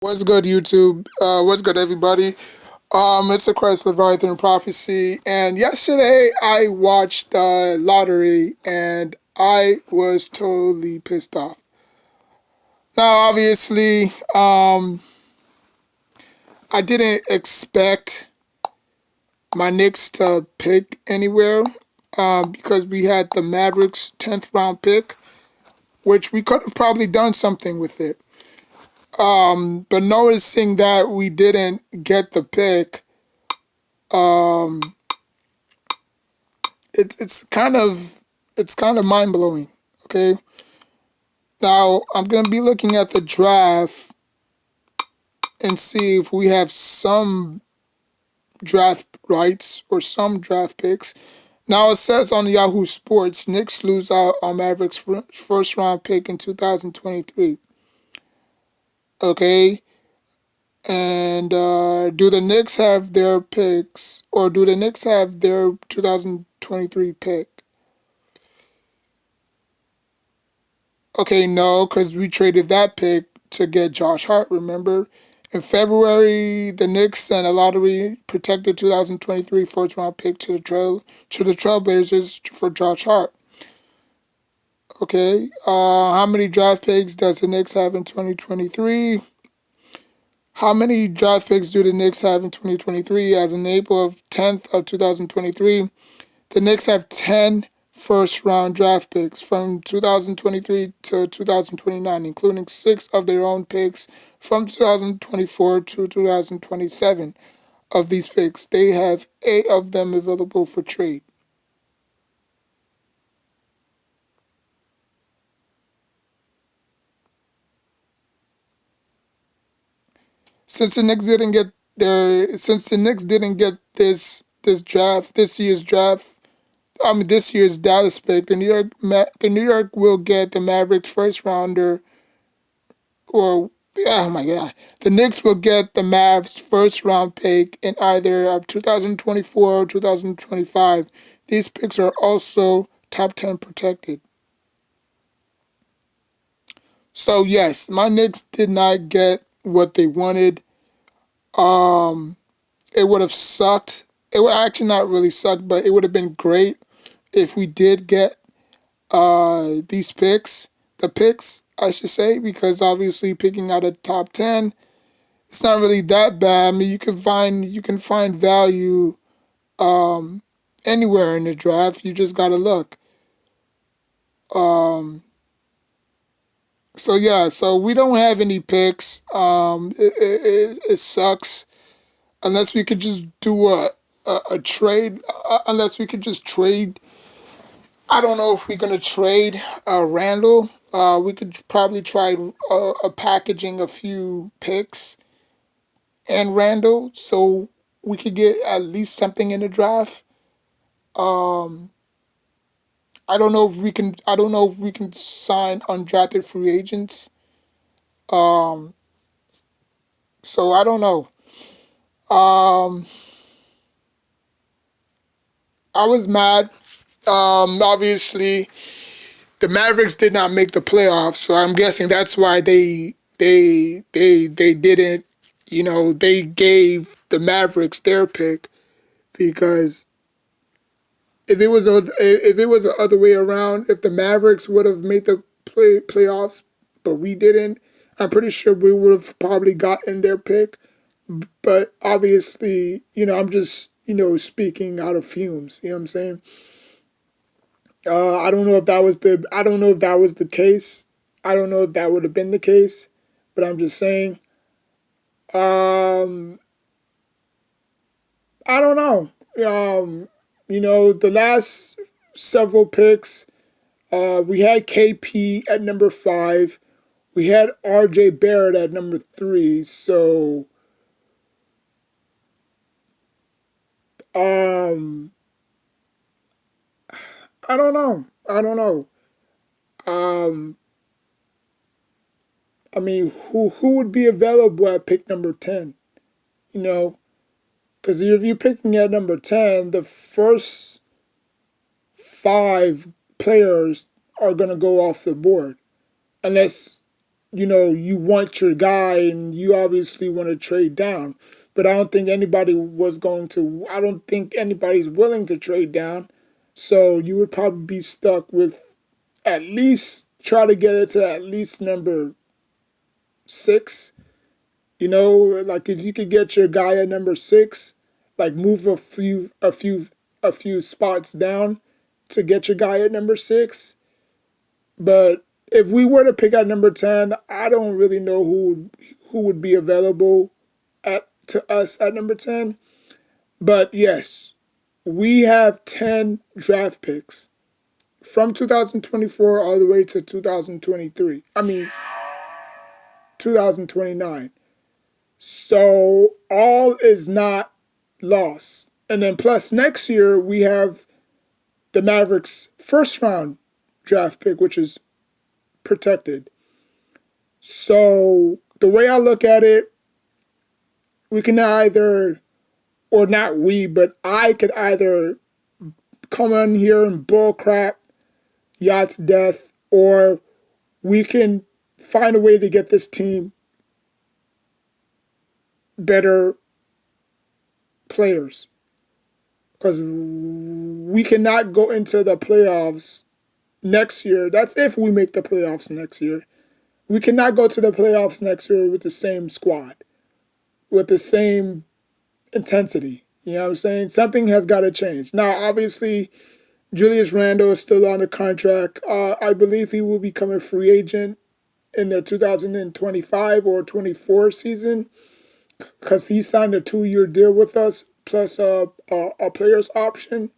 What's good, YouTube? What's good, everybody? It's a Christ Leviathan prophecy, and yesterday I watched the lottery, and I was totally pissed off. Now, obviously, I didn't expect my Knicks to pick anywhere, because we had the Mavericks 10th round pick, which we could have probably done something with it. But noticing that we didn't get the pick, um, it's kind of mind blowing. Okay, now I'm gonna be looking at the draft and see if we have some draft rights or some draft picks. Now it says on Yahoo Sports, Knicks lose out on Mavericks first round pick in 2023. Okay, and do the Knicks have their picks, or do the Knicks have their 2023 pick? Okay, no, because we traded that pick to get Josh Hart, remember? In February, the Knicks sent a lottery protected 2023 first round pick to the Trailblazers for Josh Hart. Okay, how many draft picks does the Knicks have in 2023? How many draft picks do the Knicks have in 2023? As in April of 10th of 2023, the Knicks have 10 first round draft picks from 2023 to 2029, including 6 of their own picks from 2024 to 2027. Of these picks, they have 8 of them available for trade. Since the Knicks didn't get this year's draft, this year's Dallas pick, the New York will get the Mavericks first rounder, or oh my god, the Knicks will get the Mavs first round pick in either of 2024 or 2025. These picks are also top 10 protected. So yes, my Knicks did not get what they wanted. Um, it would have sucked. It would actually not really suck, but it would have been great if we did get these picks, the picks, I should say, because obviously picking out a top 10, it's not really that bad. I mean, you can find value um, anywhere in the draft. You just gotta look. Um, so yeah, so we don't have any picks. It sucks unless we could just do a trade. Unless we could just trade. I don't know if we're gonna trade Randall. We could probably try packaging a few picks and Randall, so we could get at least something in the draft. Um, I don't know if we can. I don't know if we can sign undrafted free agents. Um, so I don't know. Um, I was mad. Obviously, the Mavericks did not make the playoffs, so I'm guessing that's why they didn't. They gave the Mavericks their pick, because if it was the other way around, if the Mavericks would have made the playoffs, but we didn't, I'm pretty sure we would have probably gotten their pick. But obviously, I'm just speaking out of fumes. You know what I'm saying? I don't know if that was the case. I don't know if that would have been the case, but I'm just saying. Um, I don't know. The last several picks, we had KP at number 5. We had RJ Barrett at number 3. So, um, I don't know. I don't know. Um, I mean, who would be available at pick number 10? You know, because if you're picking at number 10, the first 5 players are gonna go off the board, unless you want your guy and you obviously want to trade down. But I don't think anybody's willing to trade down. So you would probably be stuck with at least try to get it to at least number 6. Like if you could get your guy at number 6, like move a few spots down to get your guy at number 6. But if we were to pick at number 10, I don't really know who would be available at to us at number 10. But yes, we have 10 draft picks from 2024 all the way to 2023. I mean 2029. So all is not lost. And then plus next year we have the Mavericks first round draft pick, which is protected. So the way I look at it, we can either, or not we, but I could either come in here and bull crap yachts death, or we can find a way to get this team better players. Because we cannot go into the playoffs next year. That's if we make the playoffs next year. We cannot go to the playoffs next year with the same squad, with the same intensity. You know what I'm saying? Something has got to change. Now, obviously, Julius Randle is still on the contract. I believe he will become a free agent in the 2025 or 24 season because he signed a 2-year deal with us plus a player's option.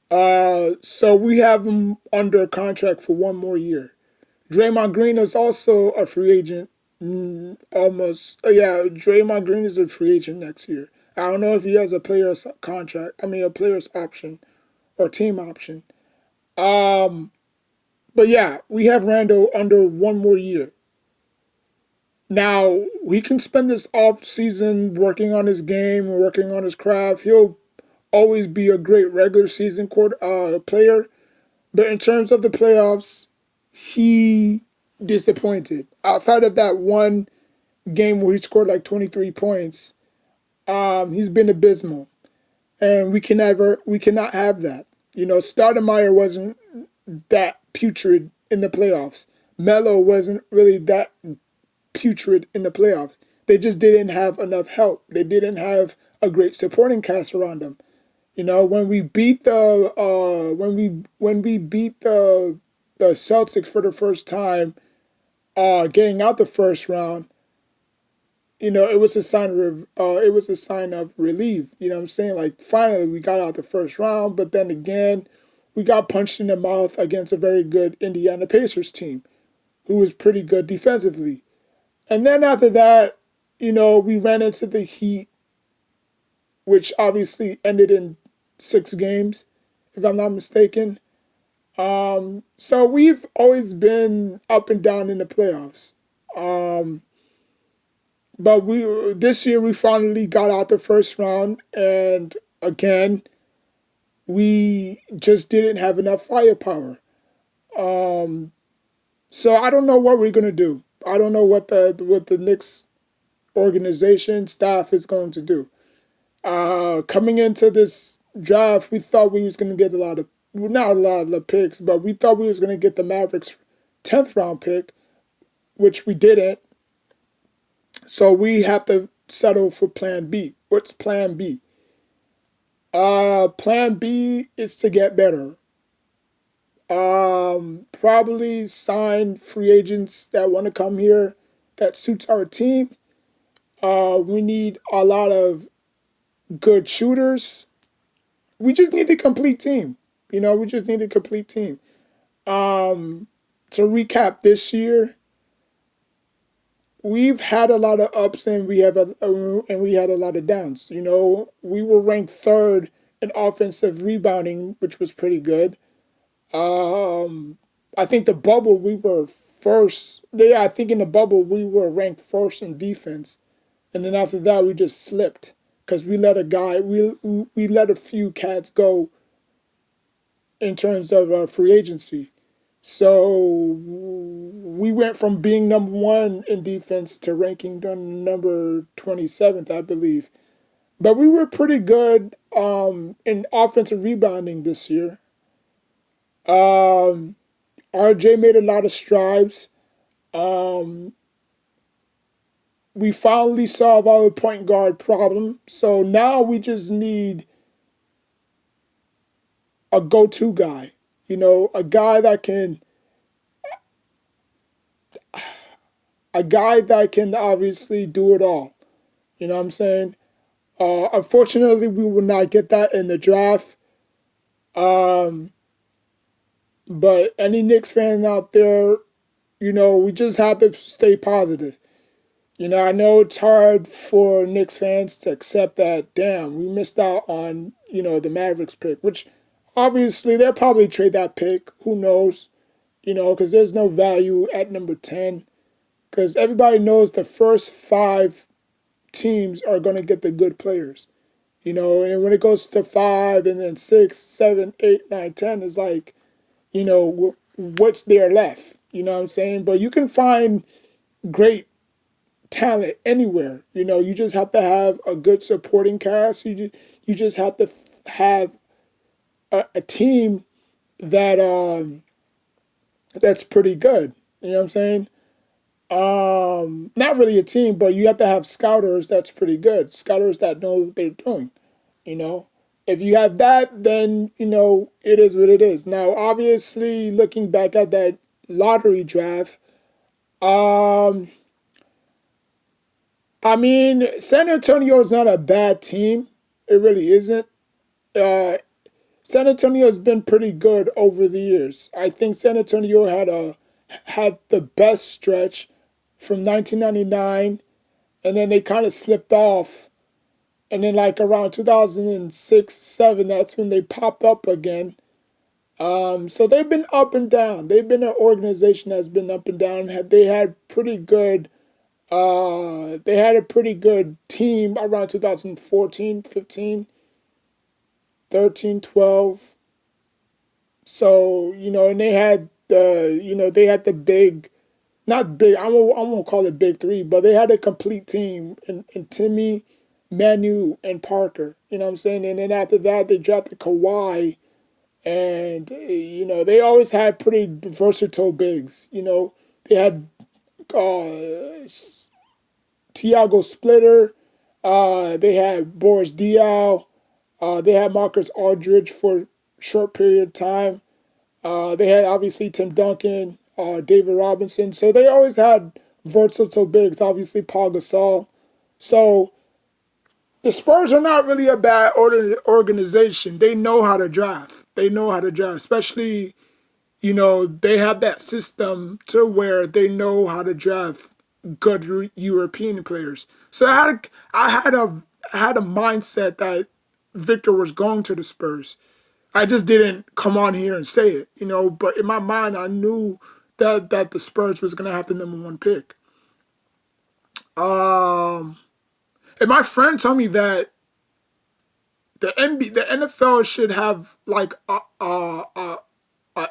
So we have him under contract for 1 more year. Draymond Green is also a free agent. Almost, yeah. Draymond Green is a free agent next year. I don't know if he has a player's contract. I mean, a player's option or team option. But yeah, we have Randall under 1 more year. Now he can spend this off season working on his game, working on his craft. He'll always be a great regular season player, but in terms of the playoffs, he disappointed. Outside of that one game where he scored like 23 points, he's been abysmal, and we cannot have that. Stoudemire wasn't that putrid in the playoffs. Melo wasn't really that putrid in the playoffs. They just didn't have enough help. They didn't have a great supporting cast around them. When we beat the Celtics for the first time, getting out the first round, it was a sign of relief. You know what I'm saying? Like finally we got out the first round, but then again, we got punched in the mouth against a very good Indiana Pacers team, who was pretty good defensively. And then after that, we ran into the Heat, which obviously ended in 6 games, if I'm not mistaken. So we've always been up and down in the playoffs. But this year we finally got out the first round, and again, we just didn't have enough firepower. So I don't know what we're gonna do. I don't know what the Knicks organization staff is going to do. Coming into this draft, we thought we was gonna get not a lot of the picks, but we thought we was gonna get the Mavericks 10th round pick, which we didn't. So we have to settle for Plan B. What's Plan B? Plan B is to get better. Probably sign free agents that want to come here that suits our team. We need a lot of good shooters. We just need a complete team. We just need a complete team. To recap this year, we've had a lot of ups and we had a lot of downs. We were ranked third in offensive rebounding, which was pretty good. I think the bubble we were first. Yeah, I think in the bubble we were ranked first in defense, and then after that we just slipped because we let a few cats go in terms of free agency. So we went from being number one in defense to ranking number 27th, I believe. But we were pretty good in offensive rebounding this year. Um, RJ made a lot of strides. Um, we finally solved our point guard problem. So now we just need a go-to guy. A guy that can, obviously do it all. You know what I'm saying? Unfortunately, we will not get that in the draft. Um, but any Knicks fan out there, we just have to stay positive. I know it's hard for Knicks fans to accept that, damn, we missed out on, the Mavericks pick, which obviously they'll probably trade that pick. Who knows? Because there's no value at number 10. Because everybody knows the first five teams are going to get the good players. And when it goes to five and then six, seven, eight, nine, 10, it's like, what's there left? You know what I'm saying? But you can find great talent anywhere. You just have to have a good supporting cast. You just have to have a team that that's pretty good. You know what I'm saying? Not really a team, but you have to have scouters that's pretty good. Scouters that know what they're doing. You know, if you have that, then it is what it is. Now, obviously, looking back at that lottery draft, um, I mean, San Antonio is not a bad team. It really isn't. Uh, San Antonio has been pretty good over the years. I think San Antonio had the best stretch from 1999, and then they kind of slipped off. And then like around 2006, 7, that's when they popped up again. So they've been up and down. They've been an organization that's been up and down. They had pretty good. They had a pretty good team around 2014, 15, 13, 12. So, and they had they had the big, not big, I won't call it big three, but they had a complete team in Timmy, Manu, and Parker. You know what I'm saying? And then after that, they drafted Kawhi, and, they always had pretty versatile bigs. They had uh, Tiago Splitter, they had Boris Diaw, they had Marcus Aldridge for a short period of time. They had obviously Tim Duncan, David Robinson. So they always had versatile bigs, obviously Paul Gasol. So the Spurs are not really a bad organization. They know how to draft. They know how to draft, especially, they have that system to where they know how to draft good European players. So I had a mindset that Victor was going to the Spurs. I just didn't come on here and say it, but in my mind I knew that the Spurs was gonna have the number one pick. Um and my friend told me that the NFL should have like a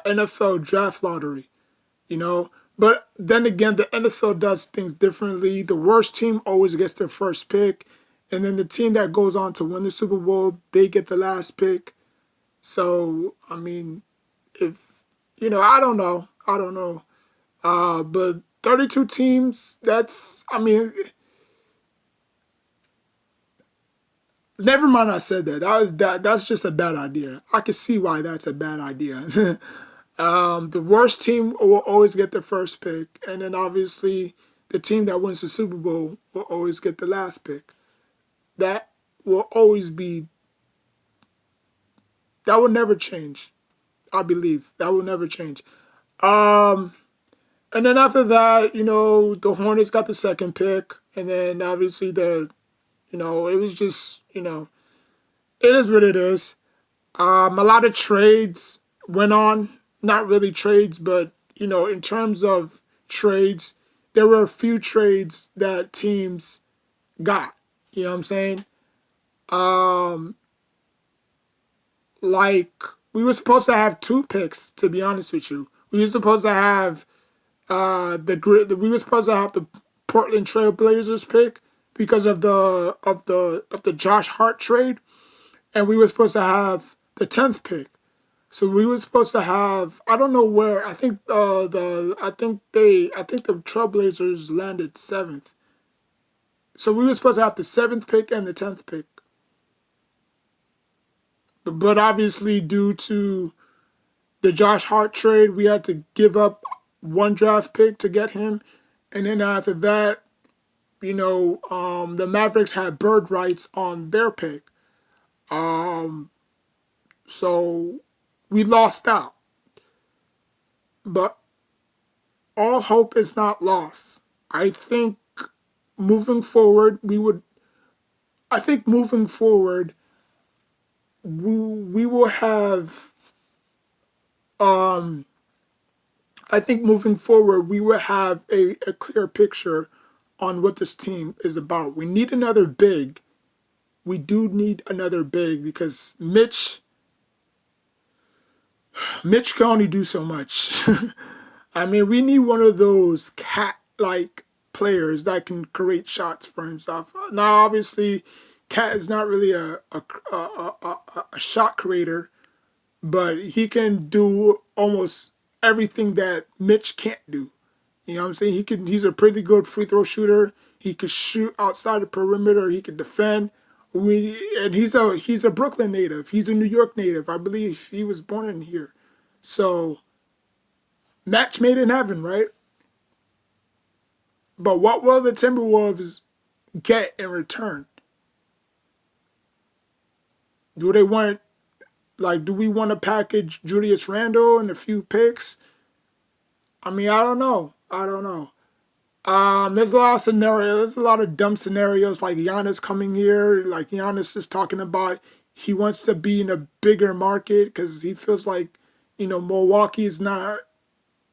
NFL draft lottery, you know. But then again, the NFL does things differently. The worst team always gets their first pick, and then the team that goes on to win the Super Bowl, they get the last pick. So I mean, if I don't know, but 32 teams. That's I mean, never mind. I said that. That's just a bad idea. I can see why that's a bad idea. The worst team will always get the first pick, and then obviously the team that wins the Super Bowl will always get the last pick. That will always be. That will never change. I believe that will never change. Um, and then after that, the Hornets got the second pick, and then obviously it was just, it is what it is. A lot of trades went on. Not really trades, but in terms of trades, there were a few trades that teams got. You know what I'm saying? Um, like we were supposed to have two picks, to be honest with you. We were supposed to have we were supposed to have the Portland Trail Blazers pick because of the Josh Hart trade, and we were supposed to have the 10th pick. So we were supposed to have, I don't know where. I think I think the Trailblazers landed seventh. So we were supposed to have the seventh pick and the 10th pick, but obviously due to the Josh Hart trade, we had to give up one draft pick to get him, and then after that, the Mavericks had bird rights on their pick. Um, so we lost out, but all hope is not lost. I think moving forward, we would. I think moving forward, we will have. Um, I think moving forward, we will have a clear picture on what this team is about. We need another big. We do need another big because Mitch can only do so much. I mean, we need one of those cat-like players that can create shots for himself. Now, obviously, Cat is not really a shot creator, but he can do almost everything that Mitch can't do. You know what I'm saying? He's a pretty good free throw shooter. He could shoot outside the perimeter. He could defend. And he's a Brooklyn native. He's a New York native. I believe he was born in here. So match made in heaven, right? But what will the Timberwolves get in return? Do they want do we want to package Julius Randle and a few picks? I mean, I don't know. I don't know. There's a lot of scenarios. There's a lot of dumb scenarios like Giannis coming here. Like Giannis is talking about he wants to be in a bigger market because he feels like, Milwaukee is not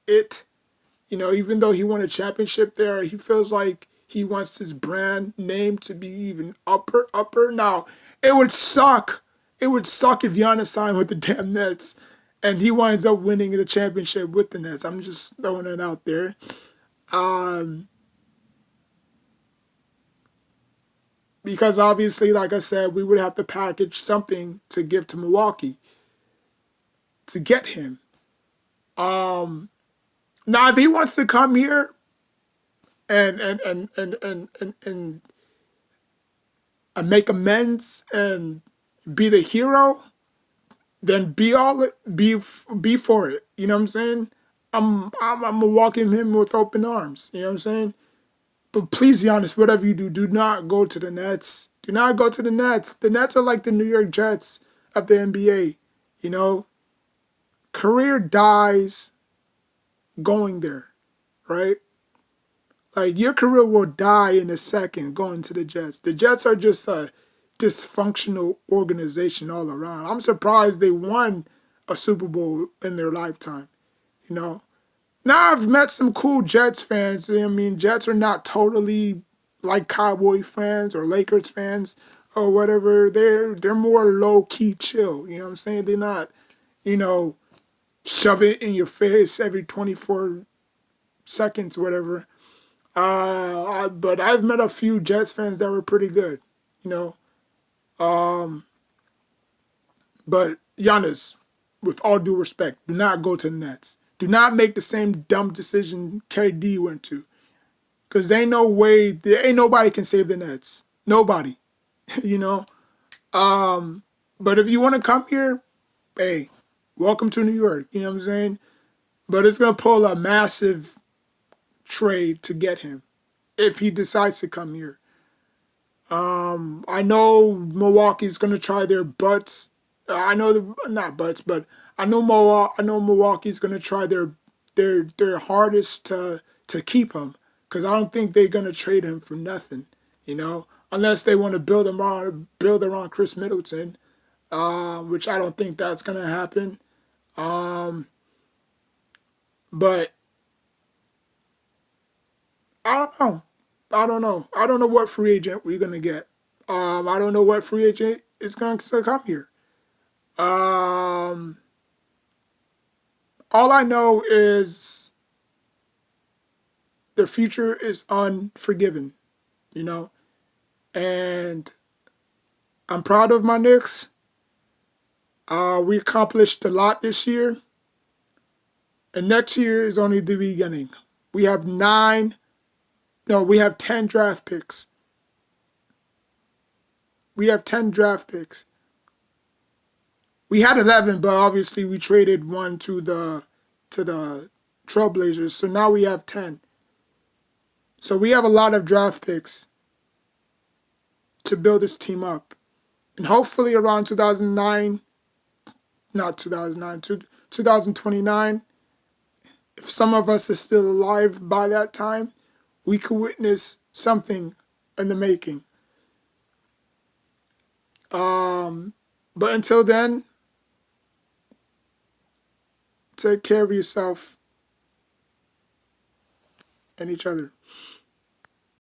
it. Even though he won a championship there, he feels like he wants his brand name to be even upper. Now, it would suck. It would suck if Giannis signed with the damn Nets and he winds up winning the championship with the Nets. I'm just throwing it out there. Um, because obviously, like I said, we would have to package something to give to Milwaukee to get him. Um, Now, if he wants to come here and make amends and be the hero, then be for it. You know what I'm saying? I'm gonna welcome him with open arms. You know what I'm saying? But please, Giannis, whatever you do, do not go to the Nets. Do not go to the Nets. The Nets are like the New York Jets of the NBA. You know, career dies going there, right? Like your career will die in a second going to the Jets. The Jets are just a dysfunctional organization all around. I'm surprised they won a Super Bowl in their lifetime. You know. Now I've met some cool Jets fans. I mean, Jets are not totally like Cowboy fans or Lakers fans or whatever. They're more low key chill. You know what I'm saying? They're not, you know, shove it in your face every 24 seconds, whatever. But I've met a few Jets fans that were pretty good, you know. Um, but Giannis, with all due respect, do not go to the Nets. Do not make the same dumb decision KD went to. Because there ain't no way, there ain't nobody can save the Nets. Nobody, you know. But if you want to come here, hey, welcome to New York, you know what I'm saying? But it's going to pull a massive trade to get him if he decides to come here. I know Milwaukee's gonna try their butts. I know not butts, but I know Milwaukee's gonna try their hardest to keep him because I don't think they're gonna trade him for nothing. You know, unless they want to build around Chris Middleton, which I don't think that's gonna happen. Um, but I don't know. I don't know. I don't know what free agent we're gonna get. I don't know what free agent is going to come here. Um, all I know is the future is unforgiven, you know, and I'm proud of my Knicks. We accomplished a lot this year, and next year is only the beginning. We have we have 10 draft picks. We have 10 draft picks. We had 11, but obviously we traded one to the Trailblazers, so now we have 10. So we have a lot of draft picks to build this team up. And hopefully around 2009, not 2009, 2029, if some of us is still alive by that time, we could witness something in the making. But until then, take care of yourself and each other.